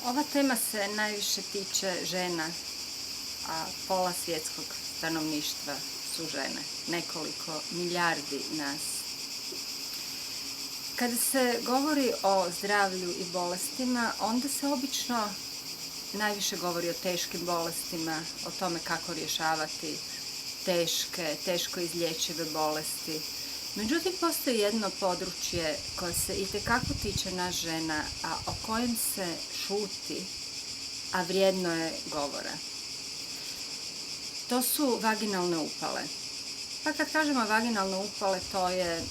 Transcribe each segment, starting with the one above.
Ova tema se najviše tiče žena, a pola svjetskog stanovništva su žene, nekoliko milijardi nas. Kada se govori o zdravlju i bolestima, onda se obično najviše govori o teškim bolestima, o tome kako rješavati teško izlječive bolesti. Međutim, postoji jedno područje koje se itekako tiče nas žena, a o kojem se šuti, a vrijedno je govora. To su vaginalne upale. Pa kad kažemo vaginalne upale, to je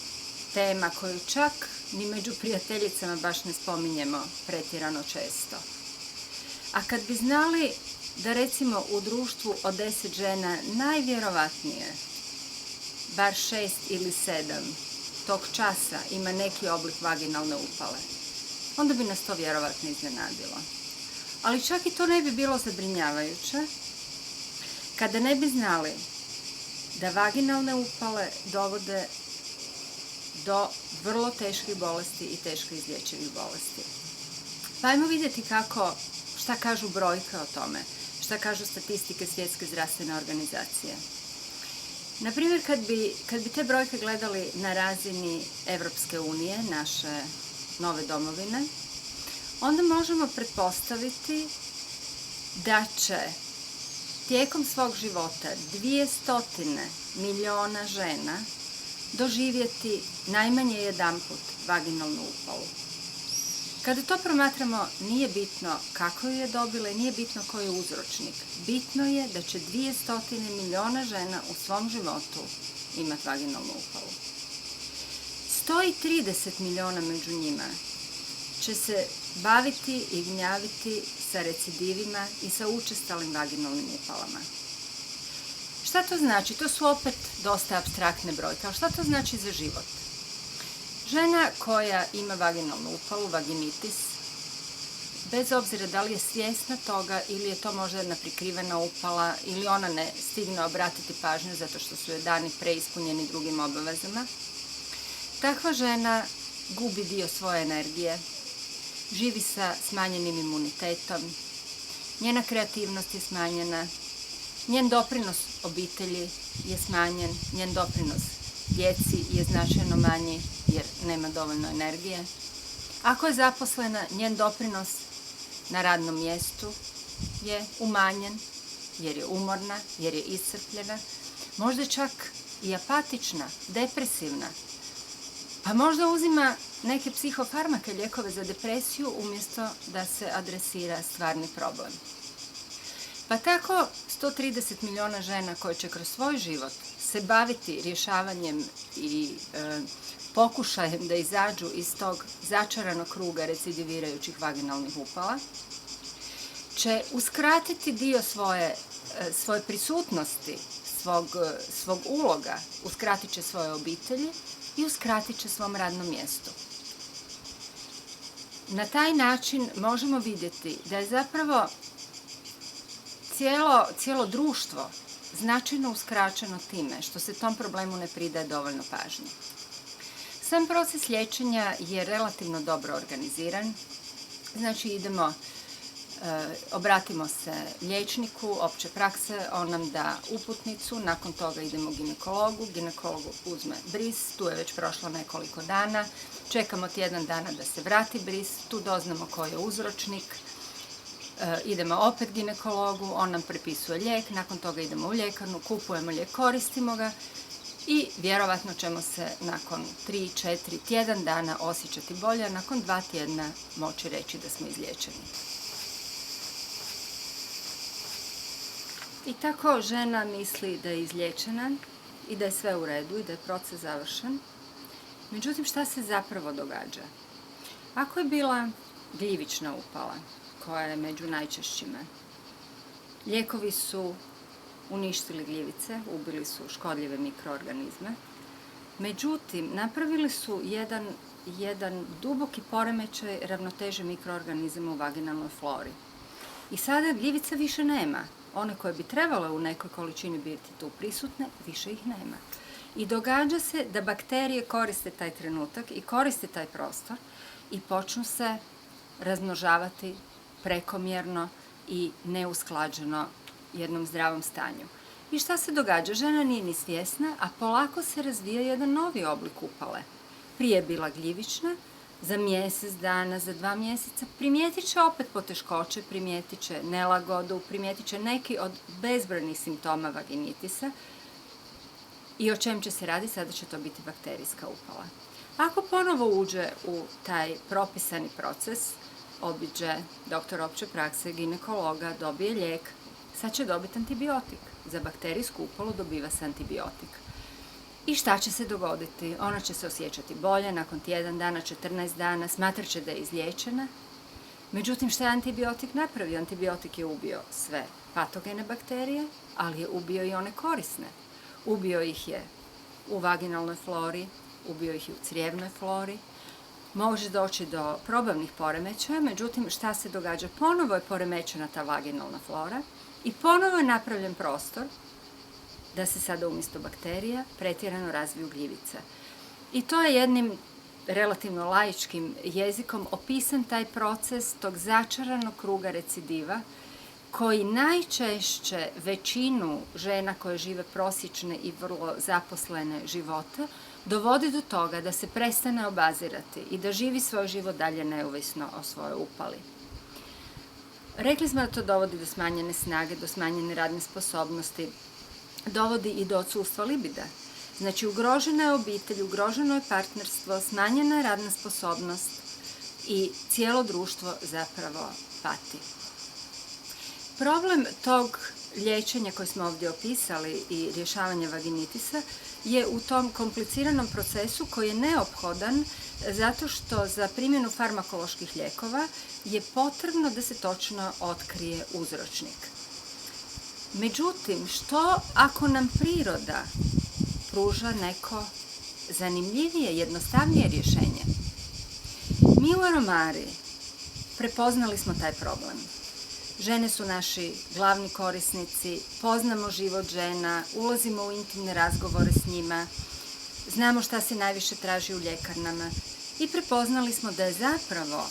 tema koju čak ni među prijateljicama baš ne spominjemo pretjerano često. A kad bi znali da recimo u društvu od 10 žena najvjerovatnije bar 6 ili 7 tog časa ima neki oblik vaginalne upale, onda bi nas to vjerovatno iznenadilo. Ali čak i to ne bi bilo zabrinjavajuće kada ne bi znali da vaginalne upale dovode do vrlo teških bolesti i teško izlječivih bolesti. Pa ajmo vidjeti šta kažu brojke o tome, šta kažu statistike Svjetske zdravstvene organizacije. Naprimjer, kad bi te brojke gledali na razini Evropske unije, naše nove domovine, onda možemo pretpostaviti da će tijekom svog života 200 miliona žena doživjeti najmanje jedanput vaginalnu upalu. Kada to promatramo, nije bitno kako ju je dobila i nije bitno koji je uzročnik. Bitno je da će 200 miliona žena u svom životu imati vaginalnu upalu. 130 miliona među njima će se baviti i gnjaviti sa recidivima i sa učestalim vaginalnim upalama. Šta to znači? To su opet dosta apstraktne brojke, ali šta to znači za život? Žena koja ima vaginalnu upalu, vaginitis, bez obzira da li je svjesna toga ili je to možda jedna prikrivena upala ili ona ne stigne obratiti pažnju zato što su joj dani preispunjeni drugim obavezama, takva žena gubi dio svoje energije, živi sa smanjenim imunitetom, njena kreativnost je smanjena, njen doprinos obitelji je smanjen, njen doprinos djeci je značajno manji jer nema dovoljno energije. Ako je zaposlena, njen doprinos na radnom mjestu je umanjen jer je umorna, jer je iscrpljena, možda čak i apatična, depresivna, pa možda uzima neke psihofarmake, lijekove za depresiju umjesto da se adresira stvarni problem. Pa tako 130 miliona žena koje će kroz svoj život se baviti rješavanjem i pokušajem da izađu iz tog začaranog kruga recidivirajućih vaginalnih upala, će uskratiti dio svoje prisutnosti, svog uloga, uskratit će svoje obitelji i uskratit će svom radnom mjestu. Na taj način možemo vidjeti da je zapravo cijelo društvo značajno uskraćeno time što se tom problemu ne pridaje dovoljno pažnje. Sam proces liječenja je relativno dobro organiziran, znači obratimo se liječniku opće prakse, on nam da uputnicu, nakon toga idemo ginekologu, ginekolog uzme bris, tu je već prošlo nekoliko dana, čekamo tjedan dana da se vrati bris, tu doznamo koji je uzročnik, idemo opet ginekologu, on nam prepisuje lijek, nakon toga idemo u ljekarnu, kupujemo lijek, koristimo ga i vjerovatno ćemo se nakon 3-4 tjedan dana osjećati bolje, a nakon 2 tjedna moći reći da smo izliječeni. I tako žena misli da je izliječena i da je sve u redu i da je proces završen. Međutim, šta se zapravo događa? Ako je bila gljivična upala, koja je među najčešćima, lijekovi su uništili gljivice, ubili su škodljive mikroorganizme. Međutim, napravili su jedan duboki poremećaj ravnoteže mikroorganizama u vaginalnoj flori. I sada gljivica više nema. One koje bi trebale u nekoj količini biti tu prisutne, više ih nema. I događa se da bakterije koriste taj trenutak i koriste taj prostor i počnu se razmnožavati prekomjerno i neusklađeno jednom zdravom stanju. I šta se događa? Žena nije ni svjesna, a polako se razvija jedan novi oblik upale. Prije je bila gljivična, za mjesec dana, za 2 mjeseca primijetit će opet poteškoće, primijetit će nelagodu, primijetit će neki od bezbrojnih simptoma vaginitisa. I o čem će se raditi? Sada će to biti bakterijska upala. Ako ponovo uđe u taj propisani proces, obiđe doktor opće prakse, ginekologa, dobije lijek, sad će dobiti antibiotik. Za bakterijsku upalu dobiva se antibiotik. I šta će se dogoditi? Ona će se osjećati bolje nakon tjedan dana, 14 dana, smatrat će da je izliječena. Međutim, šta je antibiotik napravio? Antibiotik je ubio sve patogene bakterije, ali je ubio i one korisne. Ubio ih je u vaginalnoj flori, ubio ih je u crijevnoj flori. Može doći do probavnih poremećaja, međutim, šta se događa? Ponovo je poremećena ta vaginalna flora i ponovo je napravljen prostor da se sada umjesto bakterija pretjerano razviju gljivice. I to je jednim relativno laičkim jezikom opisan taj proces tog začaranog kruga recidiva koji najčešće većinu žena koje žive prosječne i vrlo zaposlene živote dovodi do toga da se prestane obazirati i da živi svoj život dalje neovisno o svojoj upali. Rekli smo da to dovodi do smanjene snage, do smanjene radne sposobnosti, dovodi i do odsustva libida. Znači, ugrožena je obitelj, ugroženo je partnerstvo, smanjena je radna sposobnost i cijelo društvo zapravo pati. Problem tog liječenja koje smo ovdje opisali i rješavanja vaginitisa je u tom kompliciranom procesu koji je neophodan zato što za primjenu farmakoloških lijekova je potrebno da se točno otkrije uzročnik. Međutim, što ako nam priroda pruža neko zanimljivije, jednostavnije rješenje? Mi u Aromari prepoznali smo taj problem. Žene su naši glavni korisnici, poznamo život žena, ulazimo u intimne razgovore s njima, znamo šta se najviše traži u ljekarnama i prepoznali smo da je zapravo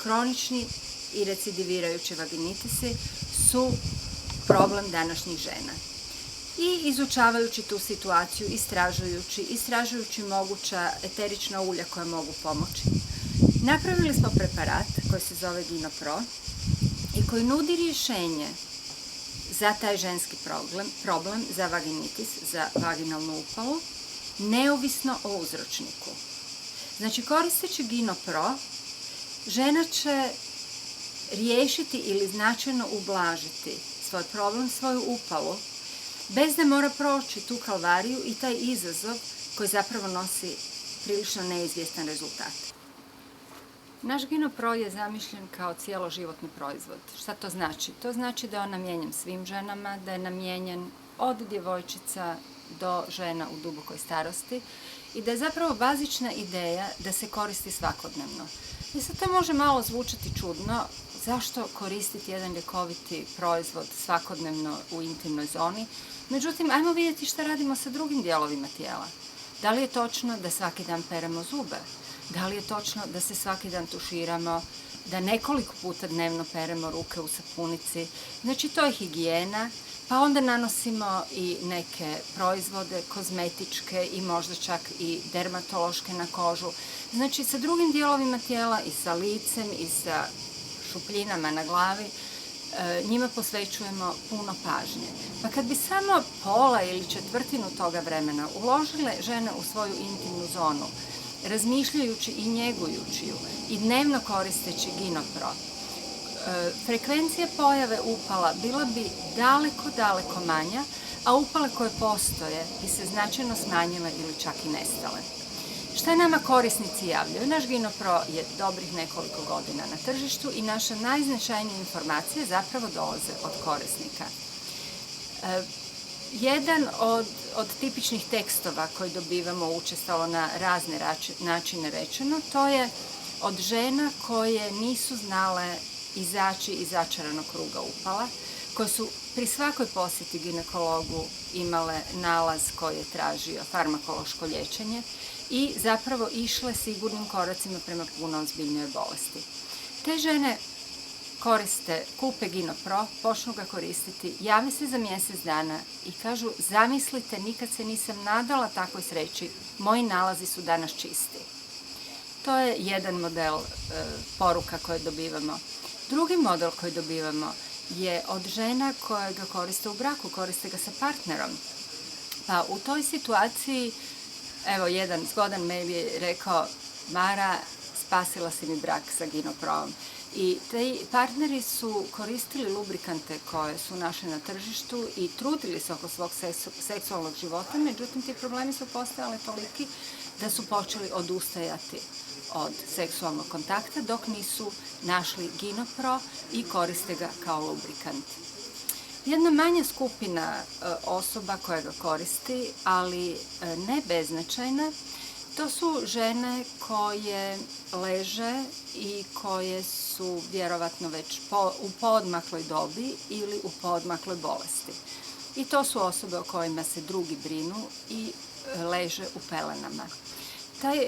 kronični i recidivirajući vaginitisi su problem današnjih žena. I izučavajući tu situaciju, istražujući moguća eterična ulja koja mogu pomoći, napravili smo preparat koji se zove Ginopro i koji nudi rješenje za taj ženski problem, za vaginitis, za vaginalnu upalu, neovisno o uzročniku. Znači, koristeći Ginopro, žena će riješiti ili značajno ublažiti svoj problem, svoju upalu, bez da mora proći tu kalvariju i taj izazov koji zapravo nosi prilično neizvjestan rezultat. Naš Ginopro je zamišljen kao cijeloživotni proizvod. Šta to znači? To znači da je on namijenjen svim ženama, da je namijenjen od djevojčica do žena u dubokoj starosti i da je zapravo bazična ideja da se koristi svakodnevno. I sad to može malo zvučati čudno, zašto koristiti jedan ljekoviti proizvod svakodnevno u intimnoj zoni? Međutim, ajmo vidjeti šta radimo sa drugim dijelovima tijela. Da li je točno da svaki dan peremo zube? Da li je točno da se svaki dan tuširamo, da nekoliko puta dnevno peremo ruke u sapunici? Znači, to je higijena, pa onda nanosimo i neke proizvode kozmetičke i možda čak i dermatološke na kožu. Znači, sa drugim dijelovima tijela i sa licem i sa šupljinama na glavi, njima posvećujemo puno pažnje. Pa kad bi samo pola ili četvrtinu toga vremena uložile žene u svoju intimnu zonu, razmišljajući i njegujući ju i dnevno koristeći Ginopro, frekvencija pojave upala bila bi daleko manja, a upale koje postoje bi se značajno smanjile ili čak i nestale. Šta nama korisnici javljaju? Naš Ginopro je dobrih nekoliko godina na tržištu i naša najznačajnije informacije zapravo dolaze od korisnika. Jedan od tipičnih tekstova koji dobivamo učestalo na razne načine rečeno, to je od žena koje nisu znale izaći iz začaranog kruga upala, koje su pri svakoj posjeti ginekologu imale nalaz koji je tražio farmakološko liječenje i zapravo išle sigurnim koracima prema puno ozbiljnijoj bolesti. Te žene kupe Ginopro, počnu ga koristiti, jave se za mjesec dana i kažu zamislite, nikad se nisam nadala takvoj sreći, moji nalazi su danas čisti. To je jedan model poruka koje dobivamo. Drugi model koji dobivamo je od žena koje ga koriste u braku, koriste ga sa partnerom. Pa u toj situaciji, evo jedan zgodan mail je rekao, Mara, spasila si mi brak sa Ginoprovom. I ti partneri su koristili lubrikante koje su našli na tržištu i trudili se oko svog seksualnog života, međutim ti problemi su postajali toliki da su počeli odustajati od seksualnog kontakta dok nisu našli Ginopro i koriste ga kao lubrikant. Jedna manja skupina osoba koja ga koristi, ali ne beznačajna, to su žene koje leže i koje su vjerovatno već u poodmakloj dobi ili u poodmakloj bolesti. I to su osobe o kojima se drugi brinu i leže u pelenama. Taj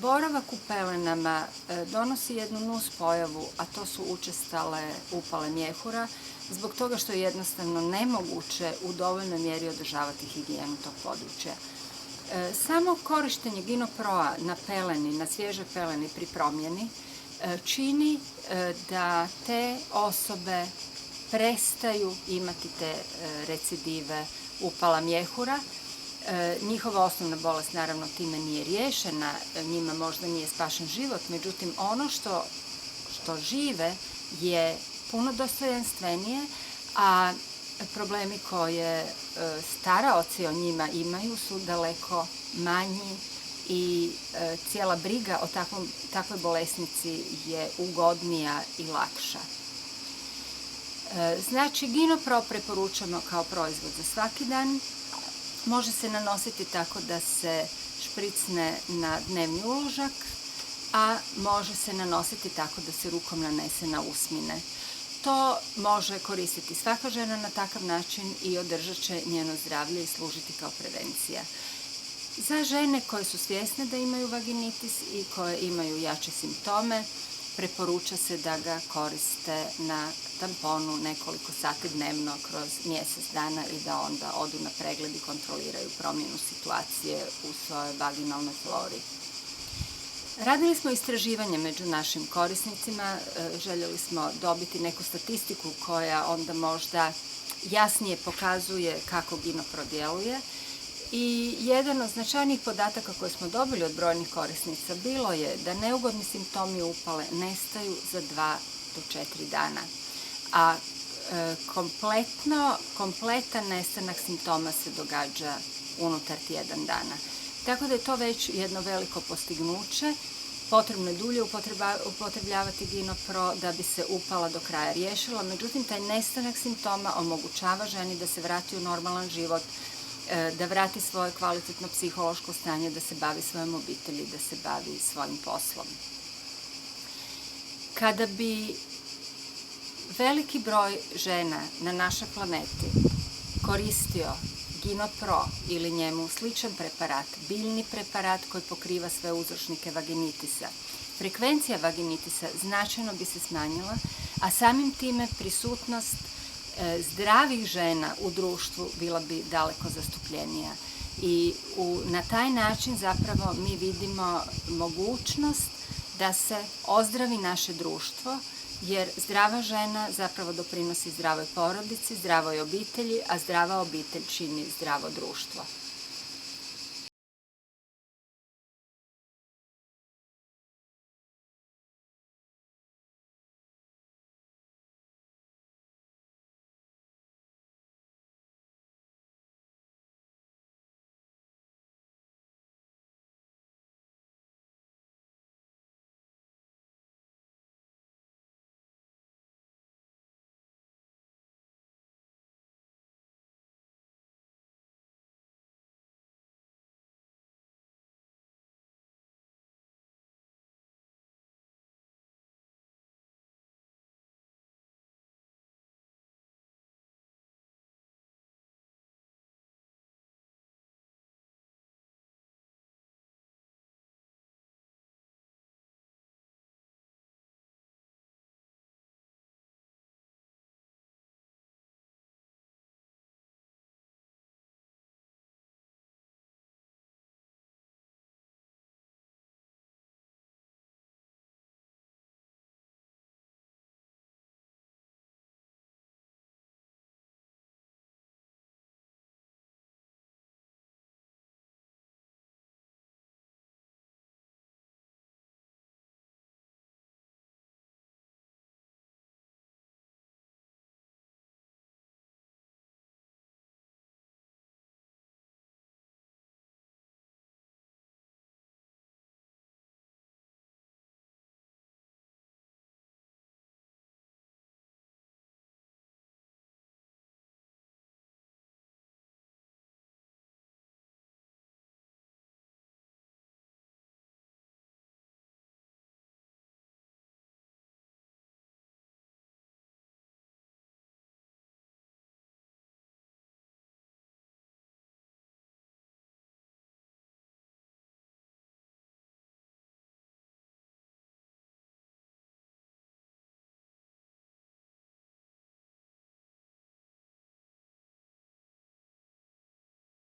boravak u pelenama donosi jednu nuspojavu, a to su učestale upale mjehura, zbog toga što je jednostavno nemoguće u dovoljnoj mjeri održavati higijenu tog područja. Samo korištenje Ginoproa na peleni, na svježoj peleni pri promjeni, čini da te osobe prestaju imati te recidive upala mjehura. Njihova osnovna bolest naravno time nije riješena, njima možda nije spašen život, međutim ono što žive je puno dostojanstvenije, a problemi koje staraoci o njima imaju su daleko manji i cijela briga o takvoj bolesnici je ugodnija i lakša. Znači, Ginopro preporučamo kao proizvod za svaki dan. Može se nanositi tako da se špricne na dnevni uložak, a može se nanositi tako da se rukom nanese na usmine. To može koristiti svaka žena na takav način i održat će njeno zdravlje i služiti kao prevencija. Za žene koje su svjesne da imaju vaginitis i koje imaju jače simptome, preporuča se da ga koriste na tamponu nekoliko sati dnevno kroz mjesec dana i da onda odu na pregled i kontroliraju promjenu situacije u svojoj vaginalnoj flori. Radili smo istraživanje među našim korisnicima, željeli smo dobiti neku statistiku koja onda možda jasnije pokazuje kako Ginopro djeluje. I jedan od značajnijih podataka koje smo dobili od brojnih korisnica bilo je da neugodni simptomi upale nestaju za 2 do 4 dana, a kompletan nestanak simptoma se događa unutar tjedan dana. Tako da je to već jedno veliko postignuće. Potrebno je dulje upotrebljavati Ginopro da bi se upala do kraja riješila, međutim taj nestanak simptoma omogućava ženi da se vrati u normalan život, da vrati svoje kvalitetno psihološko stanje, da se bavi svojom obitelji, da se bavi svojim poslom. Kada bi veliki broj žena na našoj planeti koristio Ginopro ili njemu sličan preparat, biljni preparat koji pokriva sve uzročnike vaginitisa, frekvencija vaginitisa značajno bi se smanjila, a samim time prisutnost zdravih žena u društvu bila bi daleko zastupljenija. I na taj način zapravo mi vidimo mogućnost da se ozdravi naše društvo, jer zdrava žena zapravo doprinosi zdravoj porodici, zdravoj obitelji, a zdrava obitelj čini zdravo društvo.